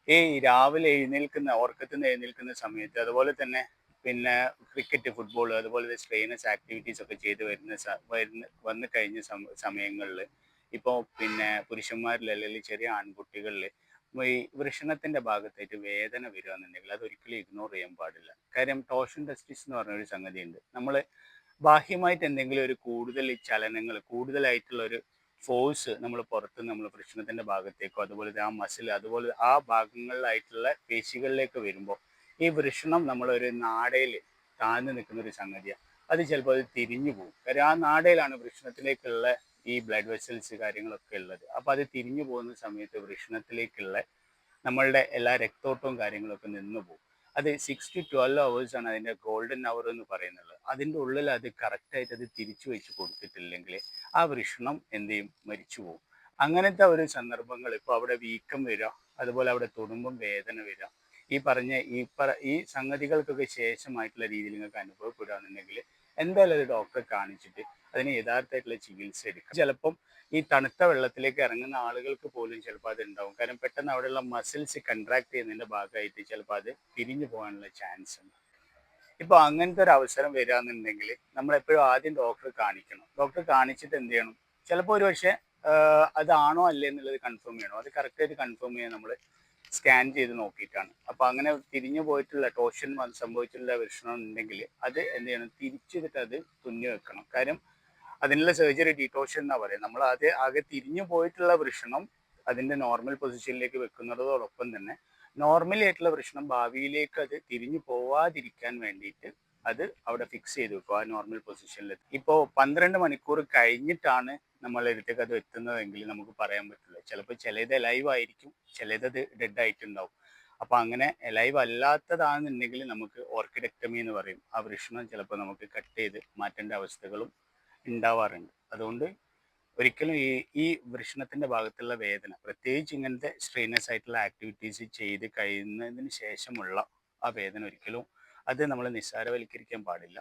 ഈ രാവിലെ ഉറക്കത്തിൽ നിന്ന് എഴുന്നേൽക്കുന്ന സമയത്ത് അതുപോലെ തന്നെ പിന്നെ ക്രിക്കറ്റ്, ഫുട്ബോൾ അതുപോലെ സ്ട്രെയിനസ് ആക്ടിവിറ്റീസ് ഒക്കെ ചെയ്ത് വന്നു കഴിഞ്ഞ സമയങ്ങളിൽ ഇപ്പോൾ പിന്നെ പുരുഷന്മാരിൽ അല്ലെങ്കിൽ ചെറിയ ആൺകുട്ടികളിൽ ഈ വൃഷണത്തിന്റെ ഭാഗത്തായിട്ട് വേദന വരികയാണെന്നുണ്ടെങ്കിൽ അതൊരിക്കലും ഇഗ്നോർ ചെയ്യാൻ പാടില്ല. കാര്യം ടോർഷൻ ടെസ്റ്റിസ് എന്ന് പറഞ്ഞൊരു സംഗതിയുണ്ട്. നമ്മൾ ബാഹ്യമായിട്ട് എന്തെങ്കിലും ഒരു കൂടുതൽ ചലനങ്ങൾ കൂടുതലായിട്ടുള്ള ഒരു ഫോഴ്സ് നമ്മൾ പുറത്ത് നമ്മൾ വൃഷണത്തിന്റെ ഭാഗത്തേക്കോ അതുപോലെ ആ മസിൽ അതുപോലെ ആ ഭാഗങ്ങളിലായിട്ടുള്ള പേശികളിലേക്ക് വരുമ്പോൾ ഈ വൃഷണം നമ്മളൊരു നാടയിൽ താഴ്ന്നു നിൽക്കുന്ന ഒരു സംഗതിയാണ്. അത് ചിലപ്പോൾ അത് തിരിഞ്ഞു പോകും. കാര്യം ആ നാടയിലാണ് വൃഷണത്തിലേക്കുള്ള ഈ ബ്ലഡ് വെസൽസ് കാര്യങ്ങളൊക്കെ ഉള്ളത്. അപ്പോൾ അത് തിരിഞ്ഞു പോകുന്ന സമയത്ത് വൃഷണത്തിലേക്കുള്ള നമ്മളുടെ എല്ലാ രക്തോട്ടവും കാര്യങ്ങളൊക്കെ നിന്നു പോകും. അത് 6 to 12 hours ആണ് അതിൻ്റെ ഗോൾഡൻ അവർ എന്ന് പറയുന്നത്. അതിൻ്റെ ഉള്ളിൽ അത് കറക്റ്റായിട്ട് അത് തിരിച്ചു വെച്ച് കൊടുത്തിട്ടില്ലെങ്കിൽ ആ വൃഷണം എന്ത് ചെയ്യും, മരിച്ചു പോകും. അങ്ങനത്തെ ഒരു സന്ദർഭങ്ങൾ ഇപ്പോൾ അവിടെ വീക്കം വരിക, അതുപോലെ അവിടെ തൊടുമ്പം വേദന വരിക, ഈ സംഗതികൾക്കൊക്കെ ശേഷമായിട്ടുള്ള രീതിയിൽ നിങ്ങൾക്ക് അനുഭവപ്പെടുകയാണെന്നുണ്ടെങ്കിൽ എന്തായാലും ഒരു ഡോക്ടറെ കാണിച്ചിട്ട് അതിന് യഥാർത്ഥമായിട്ടുള്ള ചികിത്സ എടുക്കുക. ചിലപ്പം ഈ തണുത്ത വെള്ളത്തിലേക്ക് ഇറങ്ങുന്ന ആളുകൾക്ക് പോലും ചിലപ്പോൾ അത് ഉണ്ടാവും. കാരണം പെട്ടെന്ന് അവിടെയുള്ള മസിൽസ് കൺട്രാക്ട് ചെയ്യുന്നതിൻ്റെ ഭാഗമായിട്ട് ചിലപ്പോൾ അത് തിരിഞ്ഞു പോകാനുള്ള ചാൻസ് ഉണ്ട്. ഇപ്പോൾ അങ്ങനത്തെ ഒരു അവസരം വരികയാണെന്നുണ്ടെങ്കിൽ നമ്മളെപ്പോഴും ആദ്യം ഡോക്ടറെ കാണിക്കണം. ഡോക്ടറെ കാണിച്ചിട്ട് എന്ത് ചെയ്യണം, ചിലപ്പോൾ ഒരു പക്ഷേ അതാണോ അല്ലേ എന്നുള്ളത് കൺഫേം ചെയ്യണം. അത് കറക്റ്റായിട്ട് കൺഫേം ചെയ്യാൻ നമ്മൾ സ്കാൻ ചെയ്ത് നോക്കിയിട്ടാണ്. അപ്പോൾ അങ്ങനെ തിരിഞ്ഞു പോയിട്ടുള്ള ടോർഷൻ സംഭവിച്ചിട്ടുള്ള വൃഷണം ഉണ്ടെങ്കിൽ അത് എന്ത് ചെയ്യണം, തിരിച്ചിട്ട് അത് തുന്നി വെക്കണം. കാര്യം അതിനുള്ള സർജറി ഡിറ്റോർഷൻ എന്നാ പറയുക. നമ്മൾ ആകെ തിരിഞ്ഞു പോയിട്ടുള്ള വൃഷണം അതിന്റെ നോർമൽ പൊസിഷനിലേക്ക് വെക്കുന്നതോടൊപ്പം തന്നെ നോർമലി ആയിട്ടുള്ള വൃഷണം ഭാവിയിലേക്ക് അത് തിരിഞ്ഞു പോവാതിരിക്കാൻ വേണ്ടിയിട്ട് അത് അവിടെ ഫിക്സ് ചെയ്ത് വെക്കും ആ നോർമൽ പൊസിഷനിൽ. ഇപ്പോൾ 12 മണിക്കൂർ കഴിഞ്ഞിട്ടാണ് നമ്മളെ അടുത്തേക്ക് അത് എത്തുന്നതെങ്കിൽ നമുക്ക് പറയാൻ പറ്റില്ല. ചിലപ്പോൾ ചിലത് ലൈവ് ആയിരിക്കും, ചിലത് ഡെഡ് ആയിട്ടുണ്ടാവും. അപ്പോൾ അങ്ങനെ ലൈവ് അല്ലാത്തതാണെന്നുണ്ടെങ്കിൽ നമുക്ക് ഓർക്കിഡെക്ടമി എന്ന് പറയും. ആ വൃഷണം ചിലപ്പോൾ നമുക്ക് കട്ട് ചെയ്ത് മാറ്റേണ്ട അവസ്ഥകളും ഉണ്ടാവാറുണ്ട്. അതുകൊണ്ട് ഒരിക്കലും ഈ വൃഷണത്തിന്റെ ഭാഗത്തുള്ള വേദന, പ്രത്യേകിച്ച് ഇങ്ങനത്തെ സ്ട്രെയിനസ് ആയിട്ടുള്ള ആക്ടിവിറ്റീസ് ചെയ്ത് കഴിയുന്നതിന് ശേഷമുള്ള ആ വേദന ഒരിക്കലും അത് നമ്മൾ നിസ്സാരവൽക്കരിക്കാൻ പാടില്ല.